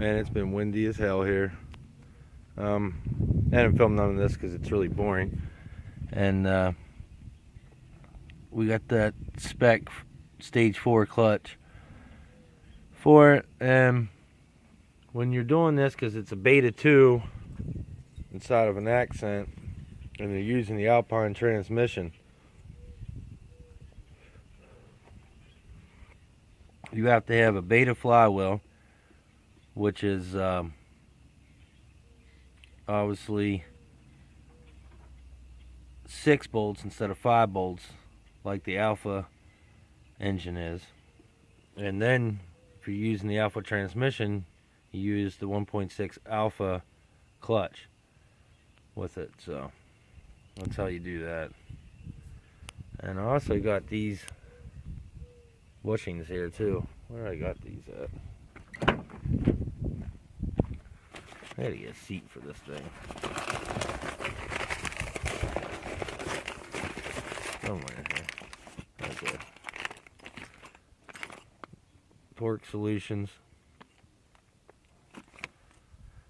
Man, it's been windy as hell here. I haven't filmed none of this because it's really boring. And we got that Spec stage 4 clutch for it. And when you're doing this, because it's a beta 2 inside of an accent, and you're using the Alpine transmission, you have to have a beta flywheel, which is obviously 6 bolts instead of 5 bolts like the Alpha engine is. And then if you're using the Alpha transmission, you use the 1.6 Alpha clutch with it. So that's how you do that. And I also got these bushings here too. Where I got these at? I gotta get a seat for this thing. Somewhere here. Okay. Torque Solutions.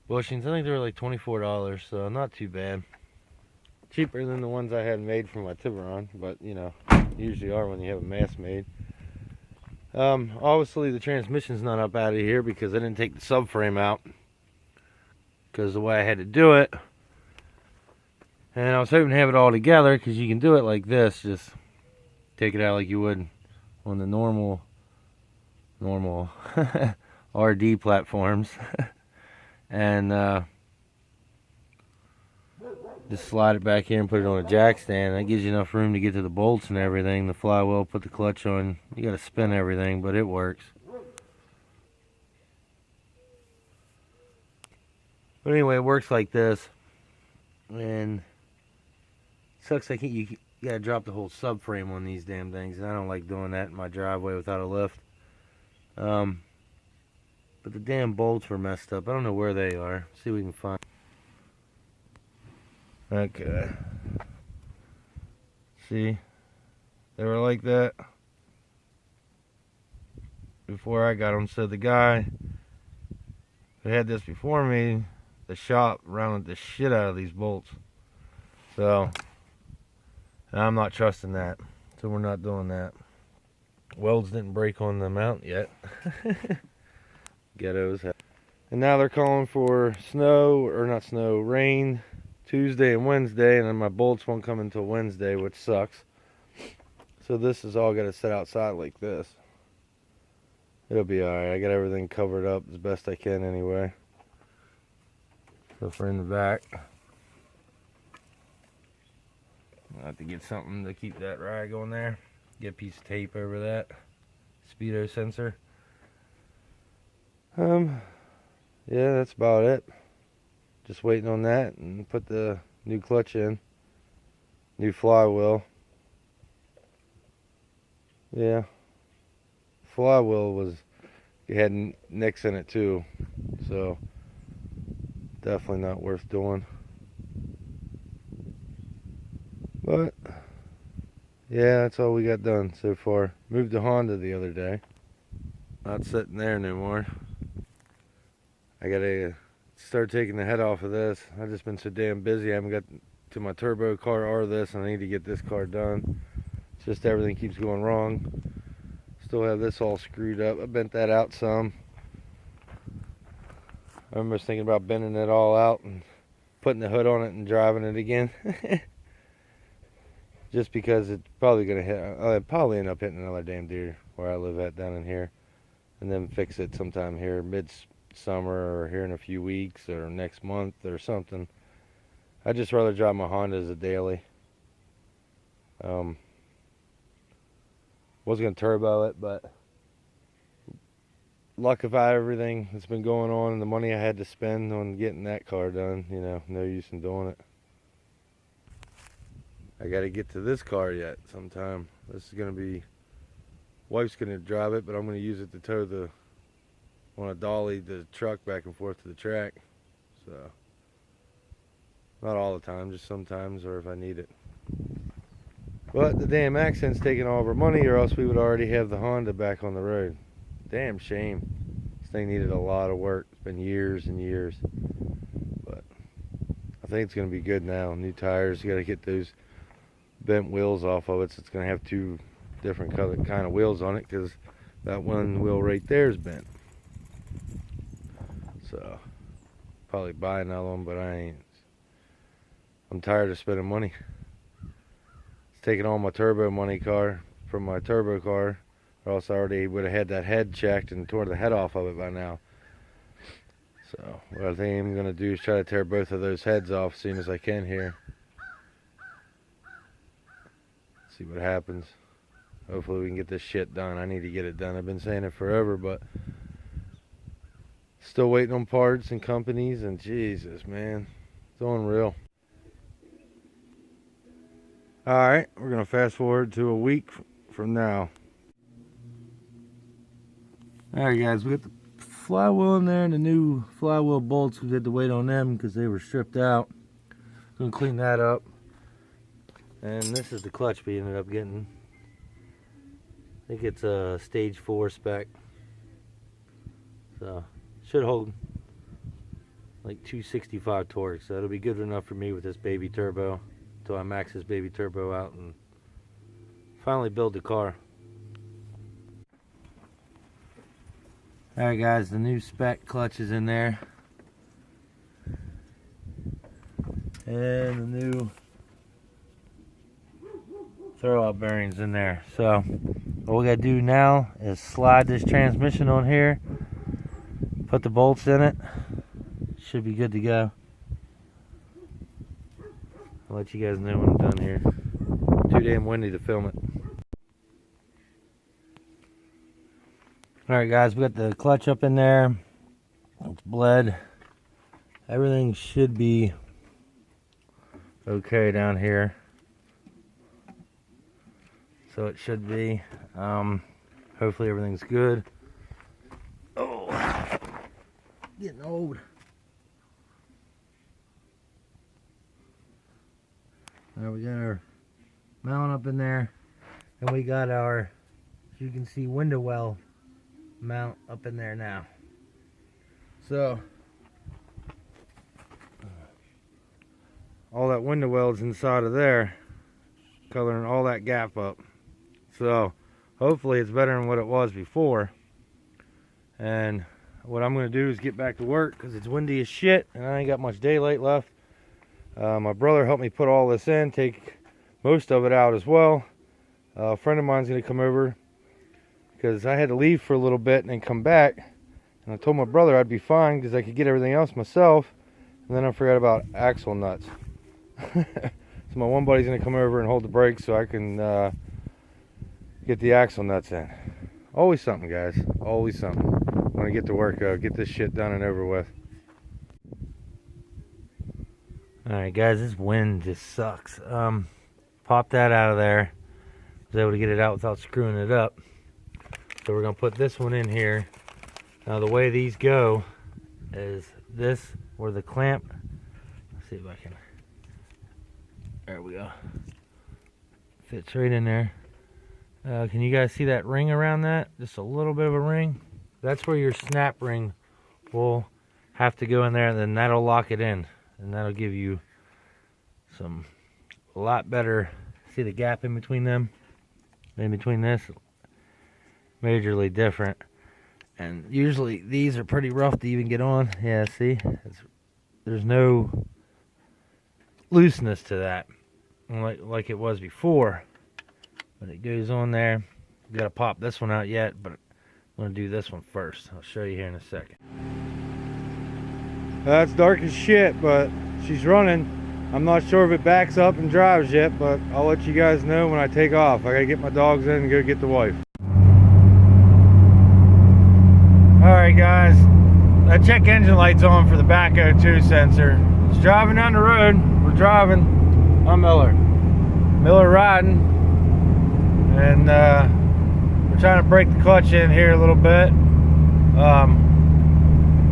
Bushings, I think they were like $24, so not too bad. Cheaper than the ones I had made for my Tiburon, but you know, usually are when you have a mass made. Obviously the transmission's not up out of here because I didn't take the subframe out, because the way I had to do it, and I was hoping to have it all together, because you can do it like this, just take it out like you would on the normal RD platforms. And just slide it back here and put it on a jack stand. That gives you enough room to get to the bolts and everything. The flywheel, put the clutch on. You got to spin everything, but it works. But anyway, it works like this. And it sucks like you got to drop the whole subframe on these damn things. And I don't like doing that in my driveway without a lift. But the damn bolts were messed up. I don't know where they are. See if we can find. Okay. See? They were like that before I got them. So the guy who had this before me, the shop, rounded the shit out of these bolts. So I'm not trusting that. So we're not doing that. Welds didn't break on the mount yet. Ghettos. And now they're calling for snow, or not snow, rain Tuesday and Wednesday, and then my bolts won't come until Wednesday, which sucks. So this is all got to sit outside like this. It'll be alright. I got everything covered up as best I can anyway. So for in the back, I'll have to get something to keep that rag on there. Get a piece of tape over that speedo sensor. Yeah, that's about it. Just waiting on that, and put the new clutch in. New flywheel. Yeah. Flywheel was, it had nicks in it too. So, definitely not worth doing. But, yeah, that's all we got done so far. Moved the Honda the other day. Not sitting there no more. I gotta start taking the head off of this. I've just been so damn busy. I haven't got to my turbo car or this, and I need to get this car done. It's just everything keeps going wrong. Still have this all screwed up. I bent that out some. I remember thinking about bending it all out and putting the hood on it and driving it again. Just because it's probably gonna hit. I'll probably end up hitting another damn deer where I live at down in here, and then fix it sometime here mid-summer or here in a few weeks or next month or something. I'd just rather drive my Honda as a daily. Was gonna turbo it, but luck of everything that's been going on and the money I had to spend on getting that car done, you know, no use in doing it. I gotta get to this car yet sometime. This is gonna be, wife's gonna drive it, but I'm gonna use it to tow on a dolly the truck back and forth to the track. So not all the time, just sometimes, or if I need it. But the damn accent's taking all of our money, or else we would already have the Honda back on the road. Damn shame. This thing needed a lot of work. It's been years and years. But I think it's going to be good now. New tires. You got to get those bent wheels off of it. So it's going to have two different kind of wheels on it, because that one wheel right there is bent. So probably buy another one, but I ain't. I'm tired of spending money. It's taking all my turbo money from my turbo car, or else I already would have had that head checked and tore the head off of it by now. So what I think I'm going to do is try to tear both of those heads off as soon as I can here. See what happens. Hopefully we can get this shit done. I need to get it done. I've been saying it forever, but still waiting on parts and companies, and Jesus, man, it's unreal. Alright, we're going to fast forward to a week from now. Alright guys, we got the flywheel in there and the new flywheel bolts. We had to wait on them because they were stripped out. Gonna clean that up. And this is the clutch we ended up getting. I think it's a stage 4 spec. So should hold like 265 torque. So it'll be good enough for me with this baby turbo until I max this baby turbo out and finally build the car. Alright guys, the new Spec clutch is in there. And the new throwout bearings in there. So what we gotta do now is slide this transmission on here, put the bolts in it. Should be good to go. I'll let you guys know when I'm done here. Too damn windy to film it. Alright guys, we got the clutch up in there. It's bled. Everything should be okay down here. So it should be. Hopefully everything's good. Oh, getting old. There we got our mount up in there. And we got our, as you can see, window well mount up in there now. So all that window well's inside of there, coloring all that gap up. So hopefully it's better than what it was before. And what I'm going to do is get back to work because it's windy as shit and I ain't got much daylight left. My brother helped me put all this in, take most of it out as well. A friend of mine's going to come over because I had to leave for a little bit and then come back. And I told my brother I'd be fine because I could get everything else myself. And then I forgot about axle nuts. So my one buddy's going to come over and hold the brakes so I can get the axle nuts in. Always something, guys. Always something. Want to get to work, get this shit done and over with. Alright guys, this wind just sucks. Pop that out of there. Was able to get it out without screwing it up. So we're going to put this one in here. Now the way these go is this, where the clamp, let's see if I can, there we go. Fits right in there. Can you guys see that ring around that? Just a little bit of a ring. That's where your snap ring will have to go in there, and then that'll lock it in. And that'll give you a lot better, see the gap in between them? In between this, majorly different. And usually these are pretty rough to even get on. Yeah, see? There's no looseness to that like it was before. But it goes on there. You gotta pop this one out yet, but I'm gonna do this one first. I'll show you here in a second. It's dark as shit, but she's running. I'm not sure if it backs up and drives yet, but I'll let you guys know when I take off. I gotta get my dogs in and go get the wife. Alright guys, that check engine light's on for the back O2 sensor. It's driving down the road. We're driving. I'm Miller. Miller riding. And we're trying to break the clutch in here a little bit.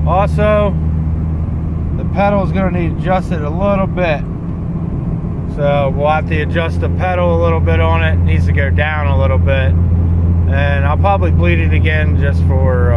Also, the pedal is going to need adjusted a little bit. So we'll have to adjust the pedal a little bit on it. It needs to go down a little bit. And I'll probably bleed it again just for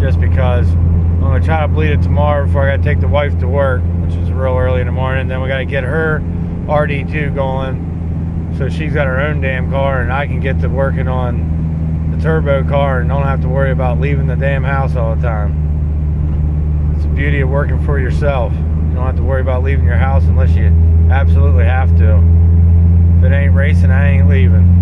just because I'm going to try to bleed it tomorrow before I got to take the wife to work, which is real early in the morning. Then we got to get her RD2 going, so she's got her own damn car, and I can get to working on the turbo car and don't have to worry about leaving the damn house all the time. It's the beauty of working for yourself. You don't have to worry about leaving your house unless you absolutely have to. If it ain't racing, I ain't leaving.